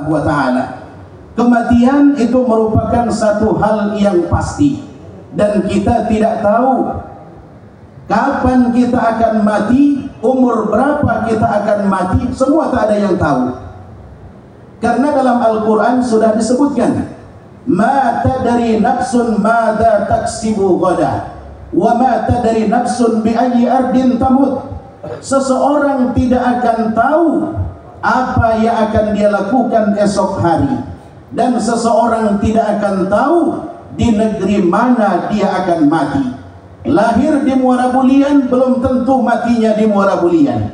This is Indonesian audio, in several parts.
wa ta'ala. Kematian itu merupakan satu hal yang pasti, dan kita tidak tahu kapan kita akan mati, umur berapa kita akan mati, semua tak ada yang tahu. Karena dalam Al-Quran sudah disebutkan, ma tadri nafsun madza taksibu ghadan wa ma tadri nafsun bi ayyi ardin tamut. Seseorang tidak akan tahu apa yang akan dia lakukan esok hari, dan seseorang tidak akan tahu di negeri mana dia akan mati. Lahir di Muara Bulian belum tentu matinya di Muara Bulian.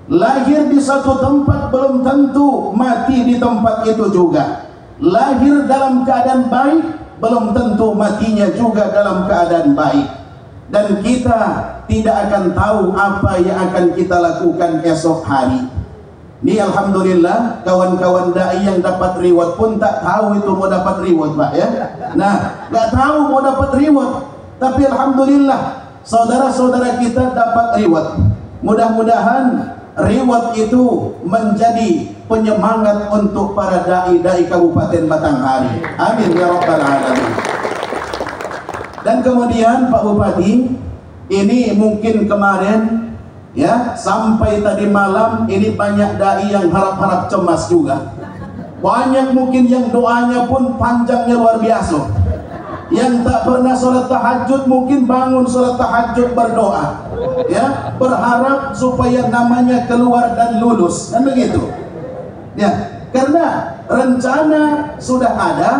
Lahir di satu tempat belum tentu mati di tempat itu juga. Lahir dalam keadaan baik belum tentu matinya juga dalam keadaan baik. Dan kita tidak akan tahu apa yang akan kita lakukan esok hari. Ini alhamdulillah kawan-kawan dai yang dapat reward pun tak tahu itu mau dapat reward, Pak, ya. Nah, nggak tahu mau dapat reward, tapi alhamdulillah saudara-saudara kita dapat reward. Mudah-mudahan reward itu menjadi penyemangat untuk para dai-dai Kabupaten Batanghari. Amin ya rabbal alamin. Dan kemudian Pak Bupati, ini mungkin kemarin ya sampai tadi malam ini banyak dai yang harap-harap cemas juga. Banyak mungkin yang doanya pun panjangnya luar biasa. Yang tak pernah sholat tahajud mungkin bangun sholat tahajud berdoa, ya, berharap supaya namanya keluar dan lulus, kan begitu, ya. Karena rencana sudah ada,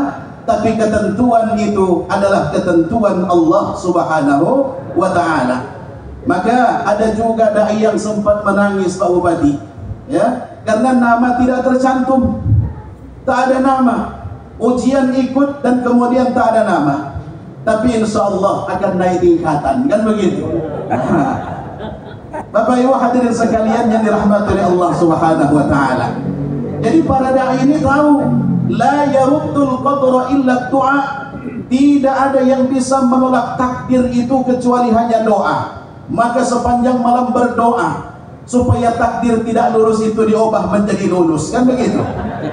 tapi ketentuan itu adalah ketentuan Allah Subhanahu wa Ta'ala. Maka ada juga dai yang sempat menangis, Pak Bupati, ya, karena nama tidak tercantum, tak ada nama. Ujian ikut dan kemudian tak ada nama, tapi insya Allah akan naik tingkatan, kan begitu. Bapak Ibu hadirin sekalian yang dirahmati oleh Allah Subhanahu wa Ta'ala. Jadi para dai ini tahu, la yaruddul qadra illa du'a. Tidak ada yang bisa menolak takdir itu kecuali hanya doa. Maka sepanjang malam berdoa supaya takdir tidak lurus itu diubah menjadi lulus, kan begitu.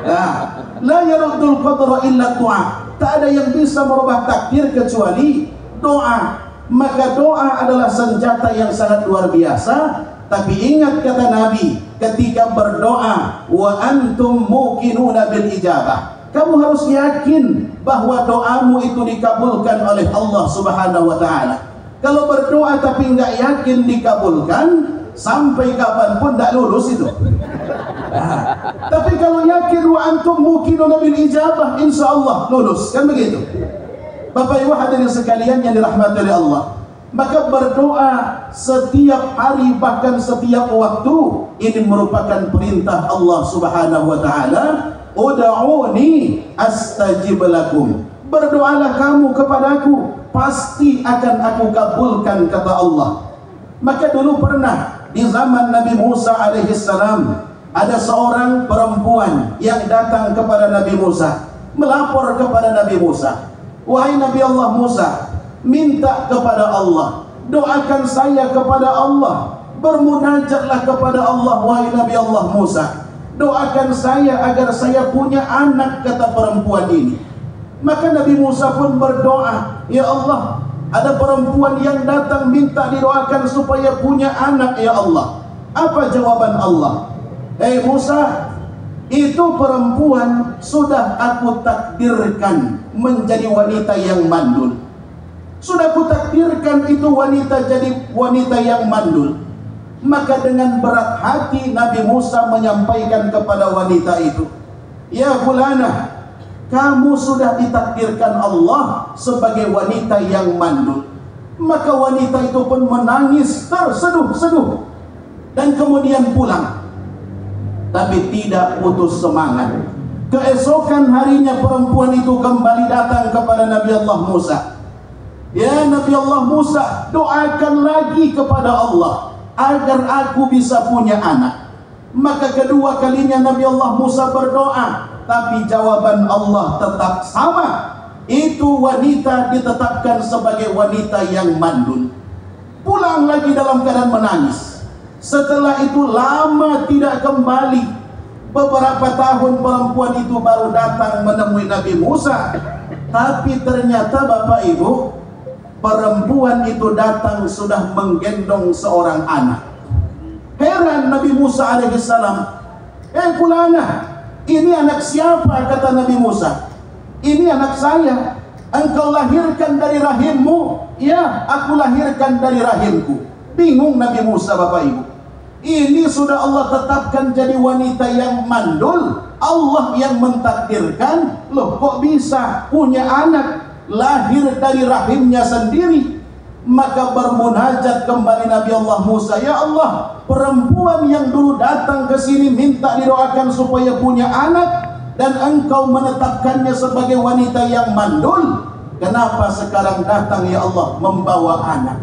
Nah, la yaruddul qadra illa du'a. Tak ada yang bisa merubah takdir kecuali doa. Maka doa adalah senjata yang sangat luar biasa. Tapi ingat kata Nabi ketika berdoa, wa antum muqinuna bil ijabah. Kamu harus yakin bahwa doamu itu dikabulkan oleh Allah Subhanahu wa Ta'ala. Kalau berdoa tapi nggak yakin dikabulkan, sampai kapanpun tidak lulus itu. Tapi kalau yakin wa antum muqinuna bil ijabah, insya Allah lulus, kan begitu. Bapak Ibu hadirin sekalian yang dirahmati oleh Allah, maka berdoa setiap hari bahkan setiap waktu ini merupakan perintah Allah Subhanahu wa Ta'ala. Ud'uni astajib lakum. Berdoalah kamu kepadaku, pasti akan aku kabulkan, kata Allah. Maka dulu pernah di zaman Nabi Musa alaihissalam ada seorang perempuan yang datang kepada Nabi Musa, melapor kepada Nabi Musa, wahai Nabi Allah Musa, minta kepada Allah, doakan saya kepada Allah, bermunajatlah kepada Allah, wahai Nabi Allah Musa, doakan saya agar saya punya anak, kata perempuan ini. Maka Nabi Musa pun berdoa, ya Allah, ada perempuan yang datang minta didoakan supaya punya anak, ya Allah. Apa jawaban Allah? Musa, itu perempuan sudah aku takdirkan menjadi wanita yang mandul. Sudah aku takdirkan itu wanita jadi wanita yang mandul. Maka dengan berat hati Nabi Musa menyampaikan kepada wanita itu, ya fulanah, kamu sudah ditakdirkan Allah sebagai wanita yang mandul. Maka wanita itu pun menangis terseduh-seduh dan kemudian pulang, tapi tidak putus semangat. Keesokan harinya perempuan itu kembali datang kepada Nabi Allah Musa. Ya Nabi Allah Musa, doakan lagi kepada Allah agar aku bisa punya anak. Maka kedua kalinya Nabi Allah Musa berdoa, tapi jawaban Allah tetap sama. Itu wanita ditetapkan sebagai wanita yang mandul. Pulang lagi dalam keadaan menangis. Setelah itu lama tidak kembali. Beberapa tahun perempuan itu baru datang menemui Nabi Musa. Tapi ternyata Bapak Ibu, perempuan itu datang sudah menggendong seorang anak. Heran Nabi Musa alaihissalam. Fulana, ini anak siapa? Kata Nabi Musa. Ini anak saya. Engkau lahirkan dari rahimmu? Ya, aku lahirkan dari rahimku. Bingung Nabi Musa Bapak Ibu. Ini sudah Allah tetapkan jadi wanita yang mandul. Allah yang mentakdirkan. Loh, kok bisa punya anak lahir dari rahimnya sendiri? Maka bermunajat kembali Nabi Allah Musa, ya Allah, perempuan yang dulu datang ke sini minta didoakan supaya punya anak, dan engkau menetapkannya sebagai wanita yang mandul. Kenapa sekarang datang ya Allah membawa anak?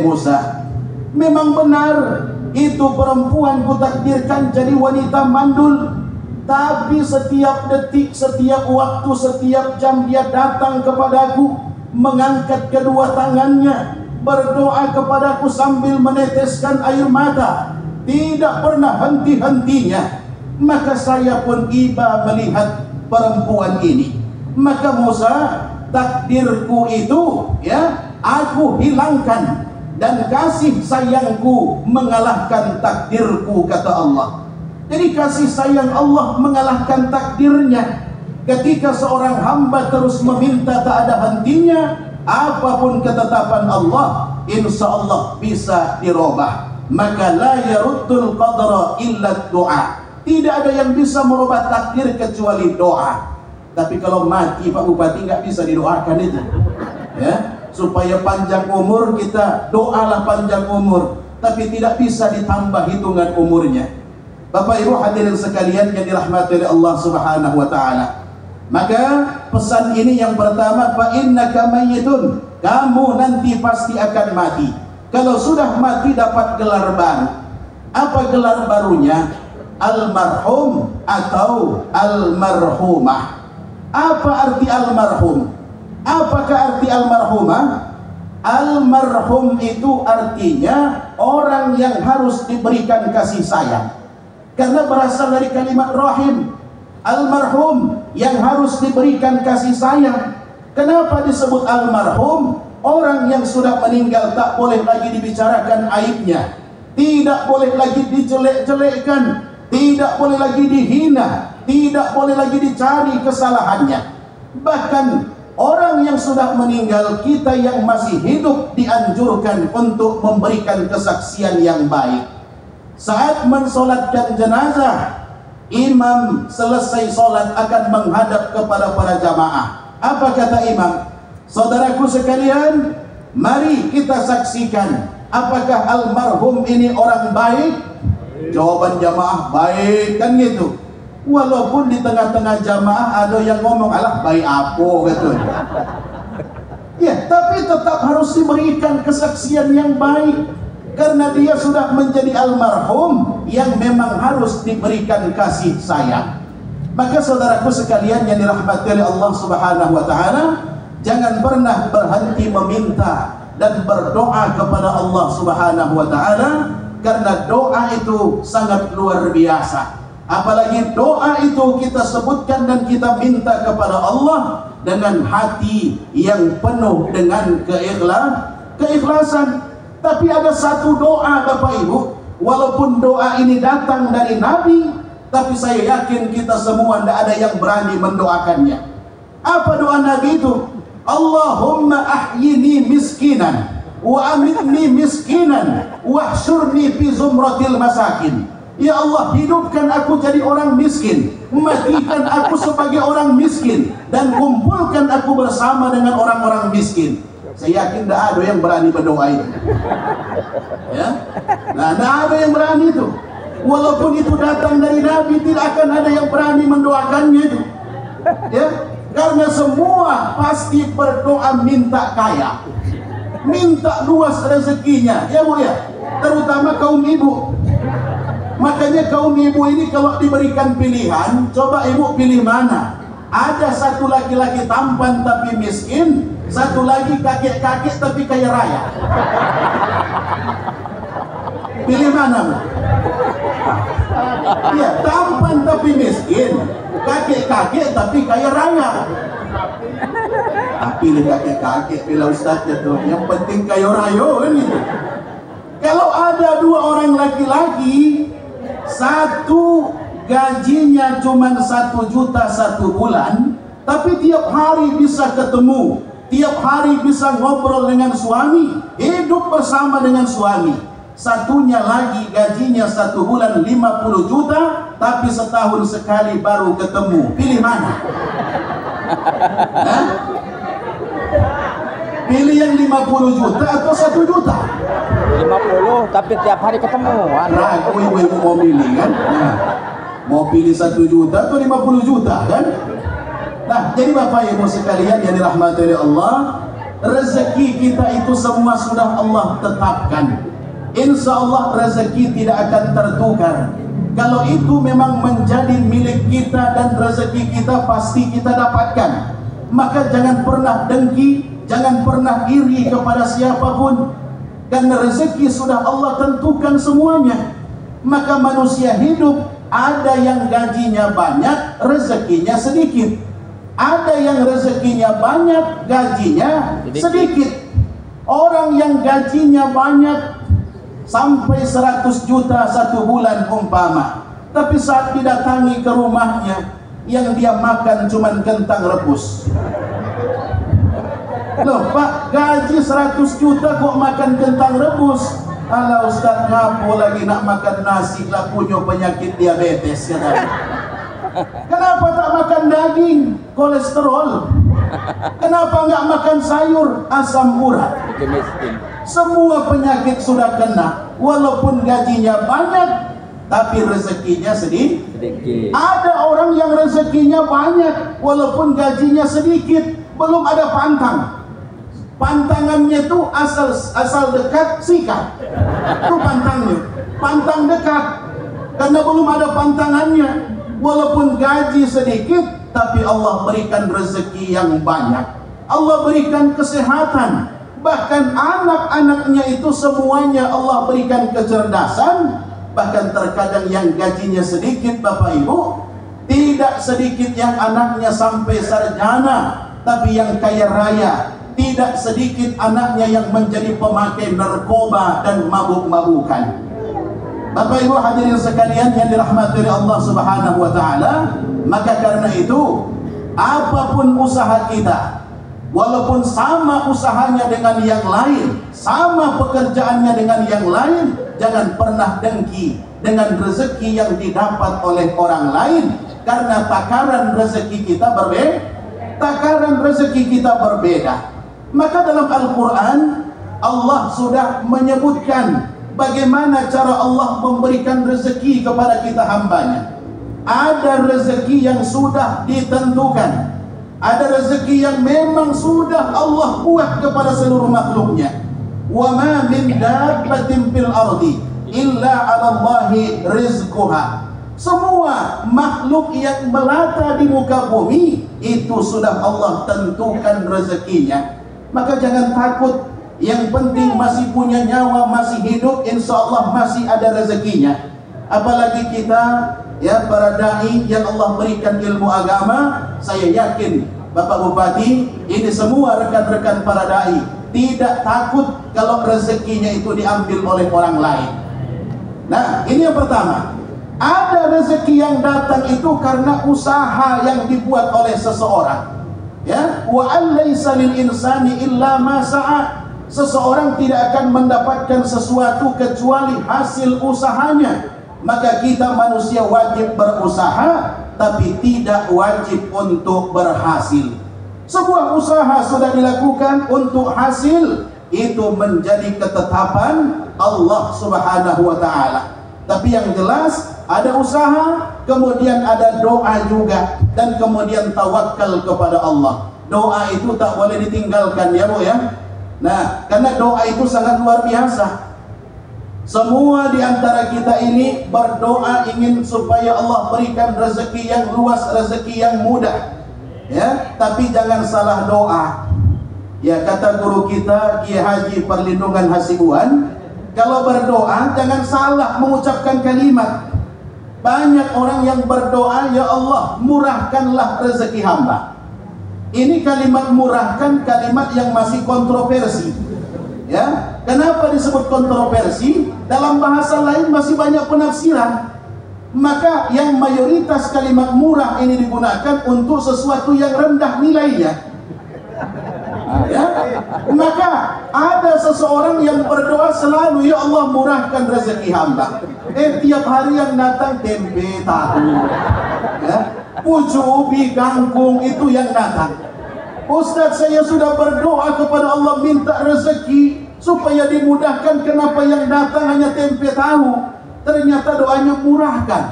Musa, memang benar itu perempuan kutakdirkan jadi wanita mandul. Tapi setiap detik, setiap waktu, setiap jam dia datang kepadaku, mengangkat kedua tangannya, berdoa kepadaku sambil meneteskan air mata, tidak pernah henti-hentinya. Maka saya pun iba melihat perempuan ini. Maka Musa, takdirku itu ya aku hilangkan, dan kasih sayangku mengalahkan takdirku, kata Allah. Jadi kasih sayang Allah mengalahkan takdirnya. Ketika seorang hamba terus meminta tak ada hentinya, apapun ketetapan Allah, insya Allah bisa dirubah. Maka la yaruddul qadra illa doa. Tidak ada yang bisa merubah takdir kecuali doa. Tapi kalau mati Pak Bupati nggak bisa didoakan itu. Ya, supaya panjang umur kita doalah panjang umur, tapi tidak bisa ditambah hitungan umurnya. Bapak Ibu hadirin sekalian yang dirahmati oleh Allah Subhanahu wa taala. Maka pesan ini yang pertama, fa innaka mayyitun, kamu nanti pasti akan mati. Kalau sudah mati dapat gelar baru. Apa gelar barunya? Almarhum atau almarhumah. Apa arti almarhum? Apakah arti almarhumah? Almarhum itu artinya orang yang harus diberikan kasih sayang. Karena berasal dari kalimat rahim. Almarhum yang harus diberikan kasih sayang. Kenapa disebut almarhum? Orang yang sudah meninggal tak boleh lagi dibicarakan aibnya, tidak boleh lagi dijelek-jelekkan, tidak boleh lagi dihina, tidak boleh lagi dicari kesalahannya. Bahkan orang yang sudah meninggal, kita yang masih hidup dianjurkan untuk memberikan kesaksian yang baik. Saat mensolatkan jenazah, imam selesai solat akan menghadap kepada para jamaah. Apa kata imam? Saudaraku sekalian, mari kita saksikan apakah almarhum ini orang baik? Jawaban jamaah baik, kan gitu. Walaupun di tengah-tengah jamaah ada yang ngomong, alah baik apa gitu. Ya, tapi tetap harus diberikan kesaksian yang baik. Karena dia sudah menjadi almarhum yang memang harus diberikan kasih sayang. Maka saudaraku sekalian yang dirahmati oleh Allah Subhanahu wa taala, jangan pernah berhenti meminta dan berdoa kepada Allah Subhanahu wa taala, karena doa itu sangat luar biasa. Apalagi doa itu kita sebutkan dan kita minta kepada Allah dengan hati yang penuh dengan keikhlasan. Tapi ada satu doa Bapak Ibu, walaupun doa ini datang dari Nabi, tapi saya yakin kita semua tidak ada yang berani mendoakannya. Apa doa Nabi itu? Allahumma ahyini miskinan wa amitni miskinan wahsyurni fi zumratil masakin. Ya Allah, hidupkan aku jadi orang miskin, matikan aku sebagai orang miskin, dan kumpulkan aku bersama dengan orang-orang miskin. Saya yakin tidak ada yang berani berdoa itu. Ya, nah, tidak ada yang berani itu. Walaupun itu datang dari Nabi, tidak akan ada yang berani mendoakannya itu. Ya, karena semua pasti berdoa minta kaya, minta luas rezekinya, ya Bu ya. Terutama kaum ibu. Makanya kaum ibu ini kalau diberikan pilihan, coba ibu pilih mana? Ada satu laki-laki tampan tapi miskin, satu lagi kakek-kakek tapi kaya raya. Pilih mana, Bu? Ya, tampan tapi miskin, kakek-kakek tapi kaya raya. Tapi kakek-kakek bila ustaznya tuh, yang penting kaya raya kan gitu. Kalau ada dua orang laki-laki, satu gajinya cuma 1 juta 1 bulan, tapi tiap hari bisa ketemu, tiap hari bisa ngobrol dengan suami, hidup bersama dengan suami. Satunya lagi gajinya 1 bulan 50 juta, tapi setahun sekali baru ketemu. Pilih mana? Hah? Pilih yang 50 juta atau 1 juta? 50, tapi tiap hari ketemu. Nah, ibu-ibu mau pilih kan? Nah, mau pilih 1 juta atau 50 juta kan? Nah, jadi Bapak Ibu sekalian yang dirahmati oleh Allah, rezeki kita itu semua sudah Allah tetapkan. Insya Allah rezeki tidak akan tertukar. Kalau itu memang menjadi milik kita dan rezeki kita pasti kita dapatkan, maka jangan pernah dengki, jangan pernah iri kepada siapapun, karena rezeki sudah Allah tentukan semuanya. Maka manusia hidup, ada yang gajinya banyak, rezekinya sedikit. Ada yang rezekinya banyak, gajinya sedikit. Orang yang gajinya banyak sampai 100 juta 1 bulan umpama, tapi saat didatangi ke rumahnya, yang dia makan cuma kentang rebus. Loh Pak, gaji 100 juta kok makan kentang rebus? Alah Ustaz, ngapo lagi nak makan nasi lah, punya penyakit diabetes ya. Kenapa tak makan daging? Kolesterol. Kenapa nggak makan sayur? Asam urat. Semua penyakit sudah kena. Walaupun gajinya banyak, tapi rezekinya sedikit. Ada orang yang rezekinya banyak, walaupun gajinya sedikit, belum ada pantang. Pantangannya itu asal dekat sikat. Itu pantangnya. Pantang dekat. Karena belum ada pantangannya. Walaupun gaji sedikit, tapi Allah berikan rezeki yang banyak. Allah berikan kesehatan. Bahkan anak-anaknya itu semuanya Allah berikan kecerdasan. Bahkan terkadang yang gajinya sedikit Bapak Ibu, tidak sedikit yang anaknya sampai sarjana, tapi yang kaya raya. Tidak sedikit anaknya yang menjadi pemakai narkoba dan mabuk-mabukan. Bapak Ibu hadirin sekalian yang dirahmati oleh Allah Subhanahu wa taala, maka karena itu apapun usaha kita, walaupun sama usahanya dengan yang lain, sama pekerjaannya dengan yang lain, jangan pernah dengki dengan rezeki yang didapat oleh orang lain, karena takaran rezeki kita berbeda. Takaran rezeki kita berbeda. Maka dalam Al-Quran Allah sudah menyebutkan bagaimana cara Allah memberikan rezeki kepada kita hambanya. Ada rezeki yang sudah ditentukan, ada rezeki yang memang sudah Allah buat kepada seluruh makhluknya. Wa ma min dabbatin fil ardi illa 'ala Allahi rizquha. Semua makhluk yang melata di muka bumi itu sudah Allah tentukan rezekinya. Maka jangan takut. Yang penting masih punya nyawa, masih hidup, insya Allah masih ada rezekinya. Apalagi kita, ya para dai yang Allah berikan ilmu agama, saya yakin Bapak Bupati, ini semua rekan-rekan para dai tidak takut kalau rezekinya itu diambil oleh orang lain. Nah, ini yang pertama. Ada rezeki yang datang itu karena usaha yang dibuat oleh seseorang. Ya, wa allaisa lil insani illa ma sa'a. Seseorang tidak akan mendapatkan sesuatu kecuali hasil usahanya. Maka kita manusia wajib berusaha, tapi tidak wajib untuk berhasil. Sebuah usaha sudah dilakukan untuk hasil, itu menjadi ketetapan Allah Subhanahu wa taala. Tapi yang jelas ada usaha, kemudian ada doa juga, dan kemudian tawakal kepada Allah. Doa itu tak boleh ditinggalkan ya Bu ya. Nah, karena doa itu sangat luar biasa. Semua di antara kita ini berdoa ingin supaya Allah berikan rezeki yang luas, rezeki yang mudah. Ya, tapi jangan salah doa. Ya, kata guru kita Kiai Haji Perlindungan Hasibuan, kalau berdoa jangan salah mengucapkan kalimat. Banyak orang yang berdoa, ya Allah murahkanlah rezeki hamba. Ini kalimat murahkan kalimat yang masih kontroversi. Ya, kenapa disebut kontroversi? Dalam bahasa lain masih banyak penafsiran. Maka yang mayoritas kalimat murah ini digunakan untuk sesuatu yang rendah nilainya. Ya, maka ada seseorang yang berdoa selalu, ya Allah murahkan rezeki hamba. Tiap hari yang datang tempe, tahu, ya, pucuk ubi, kangkung, itu yang datang. Ustaz, saya sudah berdoa kepada Allah minta rezeki supaya dimudahkan, kenapa yang datang hanya tempe tahu? Ternyata doanya murahkan.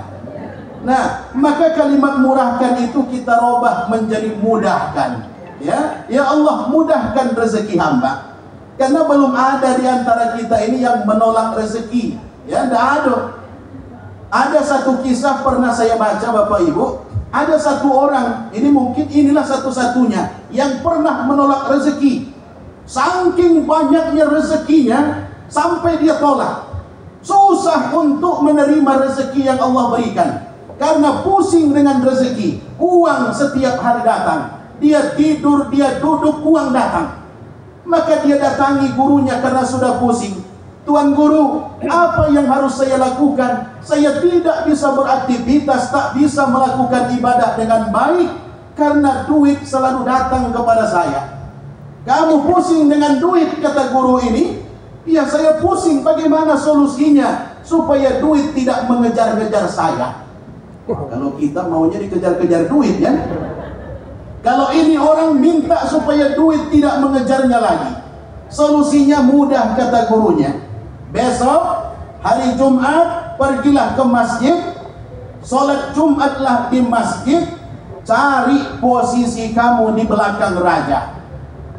Nah, maka kalimat murahkan itu kita robah menjadi mudahkan. Ya, ya Allah mudahkan rezeki hamba. Karena belum ada di antara kita ini yang menolak rezeki. Ya, tidak ada. Ada satu kisah pernah saya baca Bapak Ibu. Ada satu orang, ini mungkin inilah satu-satunya yang pernah menolak rezeki. Saking banyaknya rezekinya sampai dia tolak. Susah untuk menerima rezeki yang Allah berikan. Karena pusing dengan rezeki. Uang setiap hari datang. Dia tidur, dia duduk, uang datang. Maka dia datangi gurunya karena sudah pusing. Tuan guru, apa yang harus saya lakukan? Saya tidak bisa beraktivitas, tak bisa melakukan ibadah dengan baik karena duit selalu datang kepada saya. Kamu pusing dengan duit, kata guru ini. Ya, saya pusing, bagaimana solusinya supaya duit tidak mengejar-ngejar saya? Kalau kita maunya dikejar-kejar duit, ya. Kalau ini orang minta supaya duit tidak mengejarnya lagi, solusinya mudah, kata gurunya. Besok hari Jumat pergilah ke masjid, sholat Jumatlah di masjid, cari posisi kamu di belakang raja.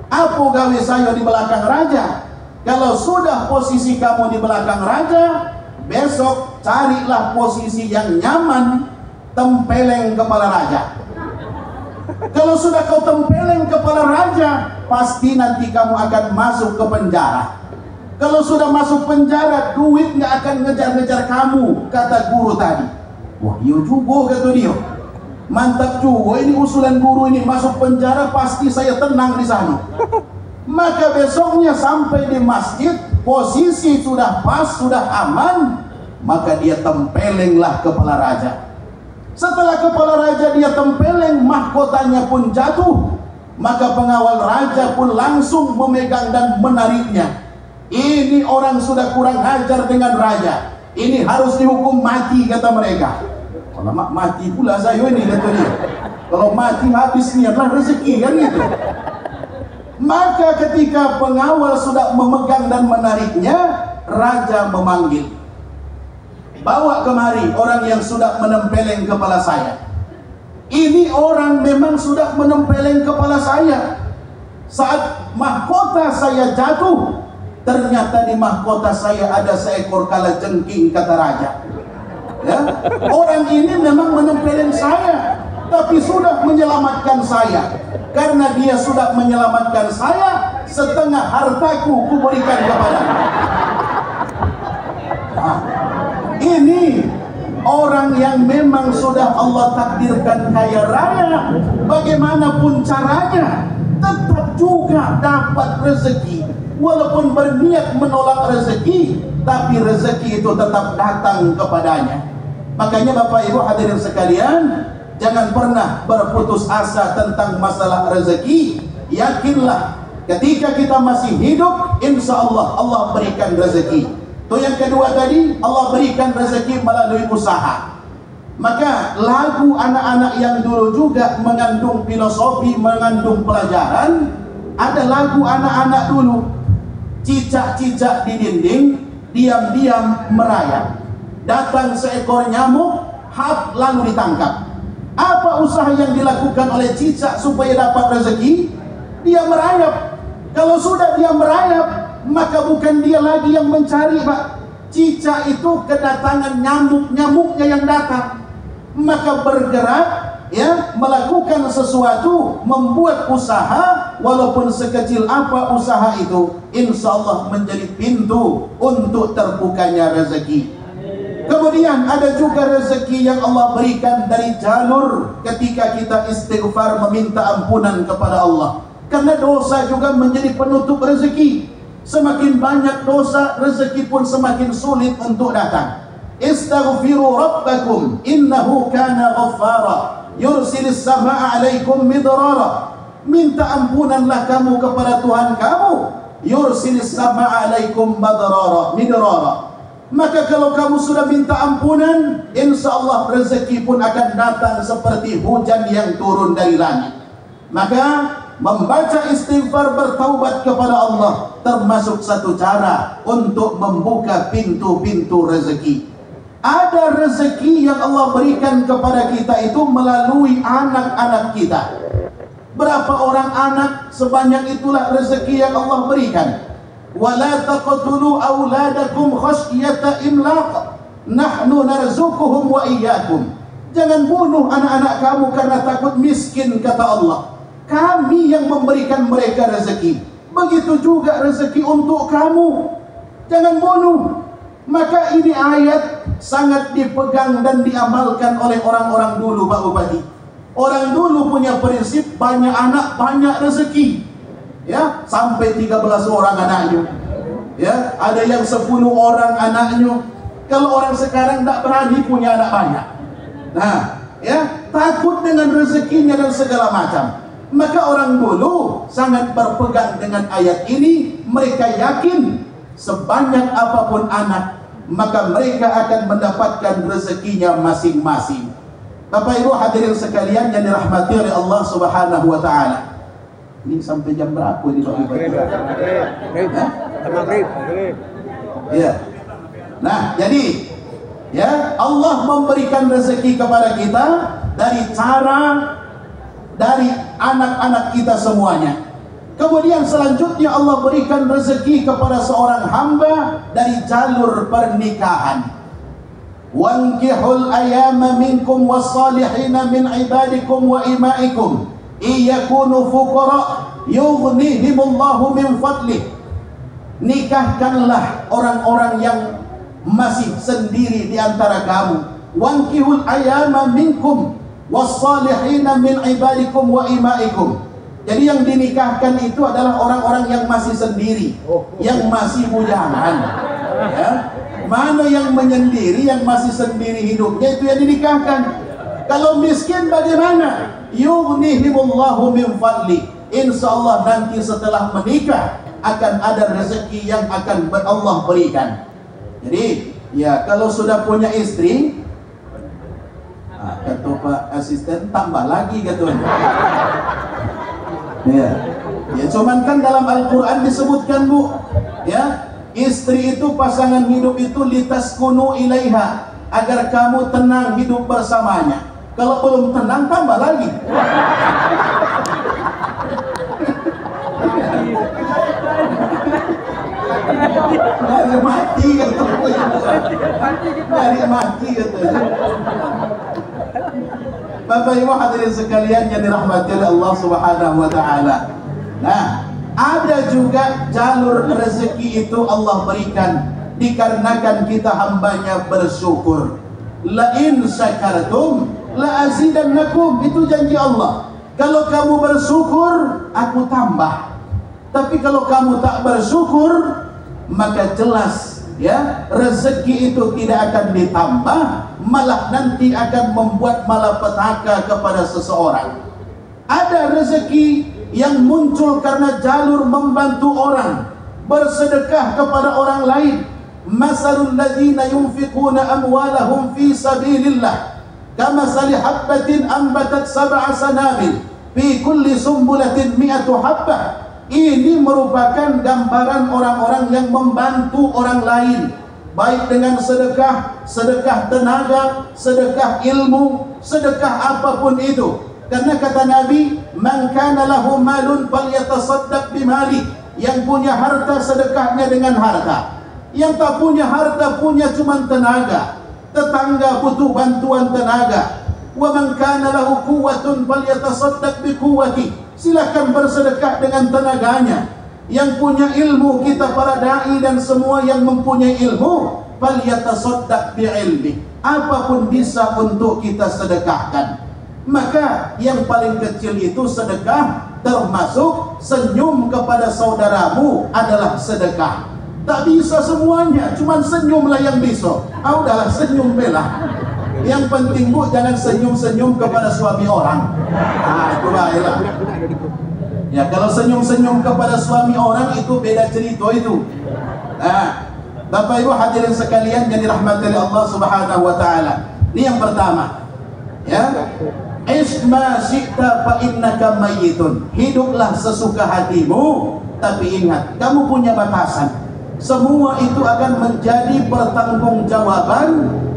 Apa gawe saya di belakang raja? Kalau sudah posisi kamu di belakang raja, besok carilah posisi yang nyaman, tempeleng kepala raja. Kalau sudah kau tempeleng kepala raja, pasti nanti kamu akan masuk ke penjara. Kalau sudah masuk penjara, duit nggak akan ngejar-ngejar kamu, kata guru tadi. Wah, iya juga, kata dia. Mantap juga ini usulan guru ini, masuk penjara pasti saya tenang di sana. Maka besoknya sampai di masjid, posisi sudah pas, sudah aman, maka dia tempelenglah kepala raja. Setelah kepala raja dia tempeleng, mahkotanya pun jatuh. Maka pengawal raja pun langsung memegang dan menariknya. Ini orang sudah kurang ajar dengan raja. Ini harus dihukum mati, kata mereka. Kalau mati pula saya ini, kata dia. Kalau mati habis niatlah rezeki, kan gitu. Maka ketika pengawal sudah memegang dan menariknya, raja memanggil. Bawa kemari orang yang sudah menempeleng kepala saya. Ini orang memang sudah menempeleng kepala saya. Saat mahkota saya jatuh, ternyata di mahkota saya ada seekor kalajengking, kata raja. Ya? Orang ini memang menempeleng saya, tapi sudah menyelamatkan saya. Karena dia sudah menyelamatkan saya, setengah hartaku kuberikan kepadanya. Nah, ini orang yang memang sudah Allah takdirkan kaya raya, bagaimanapun caranya tetap juga dapat rezeki. Walaupun berniat menolak rezeki, tapi rezeki itu tetap datang kepadanya. Makanya Bapak Ibu hadirin sekalian, jangan pernah berputus asa tentang masalah rezeki. Yakinlah ketika kita masih hidup, insya Allah Allah berikan rezeki. Itu yang kedua tadi, Allah berikan rezeki melalui usaha. Maka lagu anak-anak yang dulu juga mengandung filosofi, mengandung pelajaran. Ada lagu anak-anak dulu, cicak-cicak di dinding, diam-diam merayap. Datang seekor nyamuk, hap lalu ditangkap. Apa usaha yang dilakukan oleh cicak supaya dapat rezeki? Dia merayap. Kalau sudah dia merayap, maka bukan dia lagi yang mencari, Pak. Cicak itu kedatangan nyamuk-nyamuknya yang datang. Maka bergerak, ya, melakukan sesuatu, membuat usaha, walaupun sekecil apa usaha itu, insya Allah menjadi pintu untuk terbukanya rezeki. Kemudian Kemudian ada juga rezeki yang Allah berikan dari jalur ketika kita istighfar meminta ampunan kepada Allah. Karena dosa juga menjadi penutup rezeki. Semakin banyak dosa, rezeki pun semakin sulit untuk datang. Istaghfiru rabbakum innahu kana ghaffara yursilis samaa'a 'alaikum midrara. Minta ampunanlah kamu kepada Tuhan kamu. Yursilis samaa'a 'alaikum midrara. Maka kalau kamu sudah minta ampunan, insyaallah rezeki pun akan datang seperti hujan yang turun dari langit. Maka membaca istighfar, bertaubat kepada Allah termasuk satu cara untuk membuka pintu-pintu rezeki. Ada rezeki yang Allah berikan kepada kita itu melalui anak-anak kita. Berapa orang anak, sebanyak itulah rezeki yang Allah berikan. وَلَا تَقْتُلُوا أَوْلَادَكُمْ خَشْيَةَ إِمْلَاقٍ نَحْنُ نَرْزُقُهُمْ وَإِيَّاكُمْ. Jangan bunuh anak-anak kamu karena takut miskin, kata Allah. Kami yang memberikan mereka rezeki. Begitu juga rezeki untuk kamu. Jangan bunuh. Maka ini ayat sangat dipegang dan diamalkan oleh orang-orang dulu, Pak Bupati. Orang dulu punya prinsip banyak anak, banyak rezeki. Ya, sampai 13 orang anaknya. Ya, ada yang 10 orang anaknya. Kalau orang sekarang tak berani punya anak banyak. Nah, ya, takut dengan rezekinya dan segala macam. Maka orang dulu sangat berpegang dengan ayat ini. Mereka yakin sebanyak apapun anak, maka mereka akan mendapatkan rezekinya masing-masing. Bapak Ibu hadirin sekalian yang dirahmati oleh Allah Subhanahu wa taala. Ini sampai jam berapa ini Pak Bupati? Maghrib. Ya. Nah, jadi ya, Allah memberikan rezeki kepada kita dari cara dari anak-anak kita semuanya. Kemudian selanjutnya Allah berikan rezeki kepada seorang hamba dari jalur pernikahan. Wankihul ayama minkum wassalihina min ibadikum wa imaikum iyakunu fuqara yughnihimullahu min fadlih. Nikahkanlah orang-orang yang masih sendiri di antara kamu. Wankihul ayama minkum wassalihina min ibadikum wa imaikum. Jadi yang dinikahkan itu adalah orang-orang yang masih sendiri, yang masih bujangan. Ya. Mana yang menyendiri, yang masih sendiri hidupnya, itu yang dinikahkan. Kalau miskin bagaimana? Yughnihimullahu min fadli. Insyaallah nanti setelah menikah akan ada rezeki yang akan Allah berikan. Jadi ya, kalau sudah punya istri, kata Pak Asisten, tambah lagi katanya. Ya, ya, cuman kan dalam Al-Quran disebutkan Bu, ya, istri itu, pasangan hidup itu litaskunu ilaiha, agar kamu tenang hidup bersamanya. Kalau belum tenang, tambah lagi. Dari mati katanya. Dari mati katanya. Bapak Ibu hadirin sekalian yang dirahmati oleh Allah Subhanahu wa taala. Nah, ada juga jalur rezeki itu Allah berikan dikarenakan kita hambanya bersyukur. La in syakartum la azidannakum, itu janji Allah. Kalau kamu bersyukur, aku tambah. Tapi kalau kamu tak bersyukur, maka jelas ya, rezeki itu tidak akan ditambah, malah nanti akan membuat malapetaka kepada seseorang. Ada rezeki yang muncul karena jalur membantu orang, bersedekah kepada orang lain. Masalul ladzina yunfiquna amwalahum fi sabilillah kamasali habbatin ambatat sab'a sanabil fi kulli sumbulatin mi'atu habbah. Ini merupakan gambaran orang-orang yang membantu orang lain, baik dengan sedekah, sedekah tenaga, sedekah ilmu, sedekah apapun itu. Karena kata Nabi, man kana lahu malun falyatasaddaq bimali. Yang punya harta sedekahnya dengan harta. Yang tak punya harta, punya cuma tenaga. Tetangga butuh bantuan tenaga. Wa man kana lahu quwwatun falyatasaddaq biquwwati. Silakan bersedekah dengan tenaganya. Yang punya ilmu, kita para dai dan semua yang mempunyai ilmu, falyatasaddaq bi'ilmi. Apapun bisa untuk kita sedekahkan. Maka yang paling kecil itu sedekah, termasuk senyum kepada saudaramu adalah sedekah. Tak bisa semuanya, cuman senyumlah yang bisa. Udahlah senyum bela. Yang penting Bu, jangan senyum-senyum kepada suami orang. Itu baiklah. Ya, kalau senyum-senyum kepada suami orang itu beda cerita itu. Bapak Ibu hadirin sekalian yang dirahmati oleh Allah Subhanahu wa taala. Ini yang pertama. Ya. Isma syi'ta fa innaka mayyitun. Hiduplah sesuka hatimu, tapi ingat, kamu punya batasan. Semua itu akan menjadi pertanggungjawaban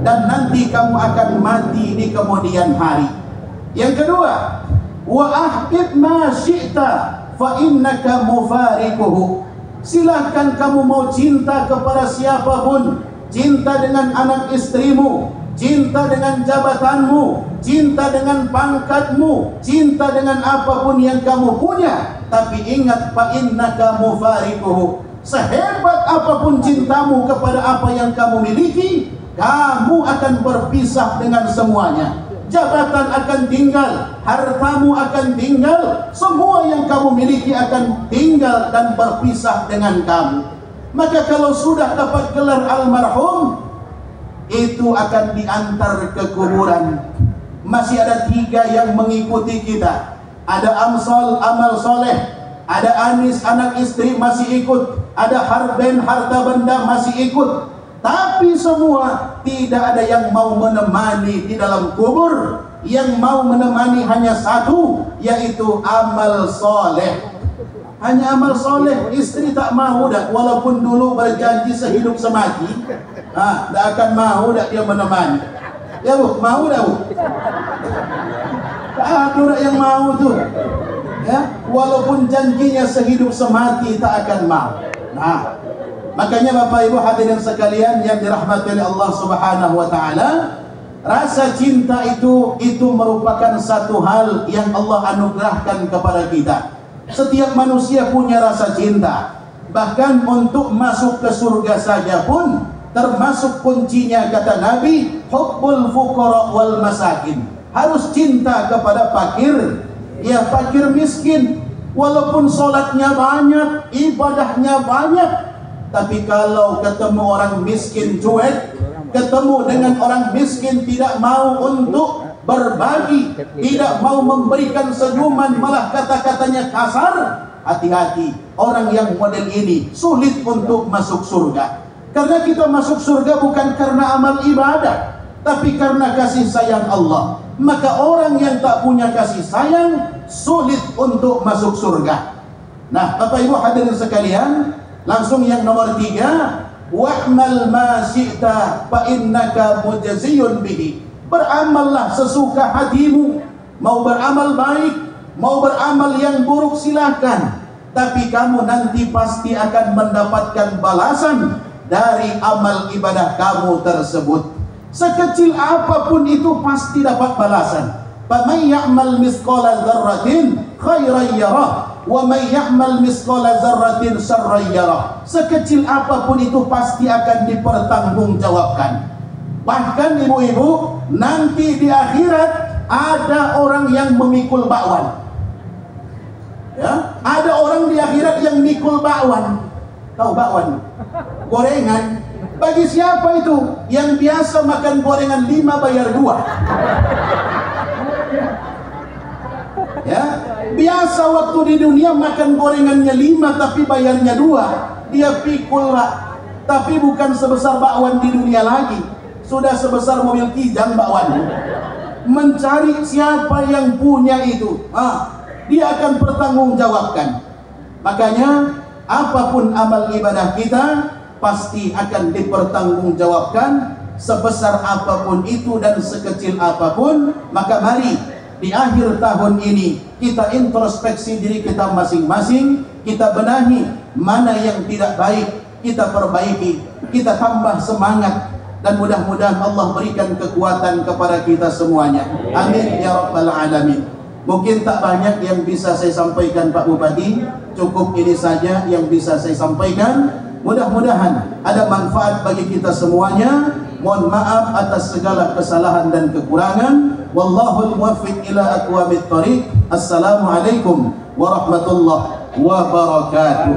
dan nanti kamu akan mati di kemudian hari. Yang kedua, wa ahbib ma syi'ta fa innaka mufariquhu. Silahkan kamu mau cinta kepada siapapun, cinta dengan anak istrimu, cinta dengan jabatanmu, cinta dengan pangkatmu, cinta dengan apapun yang kamu punya, tapi ingat fa innaka mufariquhu. Sehebat apapun cintamu kepada apa yang kamu miliki, kamu akan berpisah dengan semuanya. Jabatan akan tinggal, hartamu akan tinggal, semua yang kamu miliki akan tinggal dan berpisah dengan kamu. Maka kalau sudah dapat gelar almarhum, itu akan diantar ke kuburan. Masih ada 3 yang mengikuti kita. Ada Amsal, amal soleh. Ada Anis, anak istri masih ikut. Ada Harben, harta benda masih ikut. Tapi semua tidak ada yang mau menemani di dalam kubur. Yang mau menemani hanya satu, yaitu amal soleh. Hanya amal soleh. Istri tak mau dah, walaupun dulu berjanji sehidup semati, tak akan mau dah dia menemani. Ya Bu, mau dah Bu? Tak ada yang mau tuh. Ya, walaupun janjinya sehidup semati tak akan mau. Makanya Bapak Ibu hadirin sekalian yang dirahmati oleh Allah Subhanahu wa taala, rasa cinta itu merupakan satu hal yang Allah anugerahkan kepada kita. Setiap manusia punya rasa cinta. Bahkan untuk masuk ke surga saja pun termasuk kuncinya, kata Nabi, hubbul fuqara wal masakin. Harus cinta kepada fakir, ya fakir miskin. Walaupun sholatnya banyak, ibadahnya banyak, tapi kalau ketemu orang miskin cuek, ketemu dengan orang miskin tidak mau untuk berbagi, tidak mau memberikan senyuman, malah kata-katanya kasar, hati-hati. Orang yang model ini sulit untuk masuk surga. Karena kita masuk surga bukan karena amal ibadah, tapi karena kasih sayang Allah. Maka orang yang tak punya kasih sayang sulit untuk masuk surga. Nah, Bapak Ibu hadirin sekalian, langsung yang nomor 3, wa'mal ma syi'ta fa innaka mujaziyun bihi. Beramallah sesuka hatimu. Mau beramal baik, mau beramal yang buruk silahkan, tapi kamu nanti pasti akan mendapatkan balasan dari amal ibadah kamu tersebut. Sekecil apapun itu pasti dapat balasan. Faman ya'mal misqala dzarratin khairan yarah wa man ya'mal misqala dzarratin syarran yarah. Sekecil apapun itu pasti akan dipertanggungjawabkan. Bahkan ibu-ibu, nanti di akhirat ada orang yang memikul bakwan. Ya, ada orang di akhirat yang mikul bakwan. Tahu bakwan? Gorengan. Bagi siapa itu? Yang biasa makan gorengan 5 bayar 2. Ya, biasa waktu di dunia makan gorengannya 5 tapi bayarnya 2. Dia pikul lah. Tapi bukan sebesar bakwan di dunia lagi. Sudah sebesar mobil Kijang bakwan. Mencari siapa yang punya itu. Dia akan bertanggungjawabkan. Makanya apapun amal ibadah kita pasti akan dipertanggungjawabkan, sebesar apapun itu dan sekecil apapun. Maka mari di akhir tahun ini kita introspeksi diri kita masing-masing, kita benahi mana yang tidak baik, kita perbaiki, kita tambah semangat, dan mudah-mudahan Allah berikan kekuatan kepada kita semuanya. Amin ya rabbal alamin. Mungkin tak banyak yang bisa saya sampaikan Pak Bupati, cukup ini saja yang bisa saya sampaikan. Mudah-mudahan ada manfaat bagi kita semuanya. Mohon maaf atas segala kesalahan dan kekurangan. Wallahul muwaffiq ila aqwamit thariq. Assalamualaikum warahmatullahi wabarakatuh.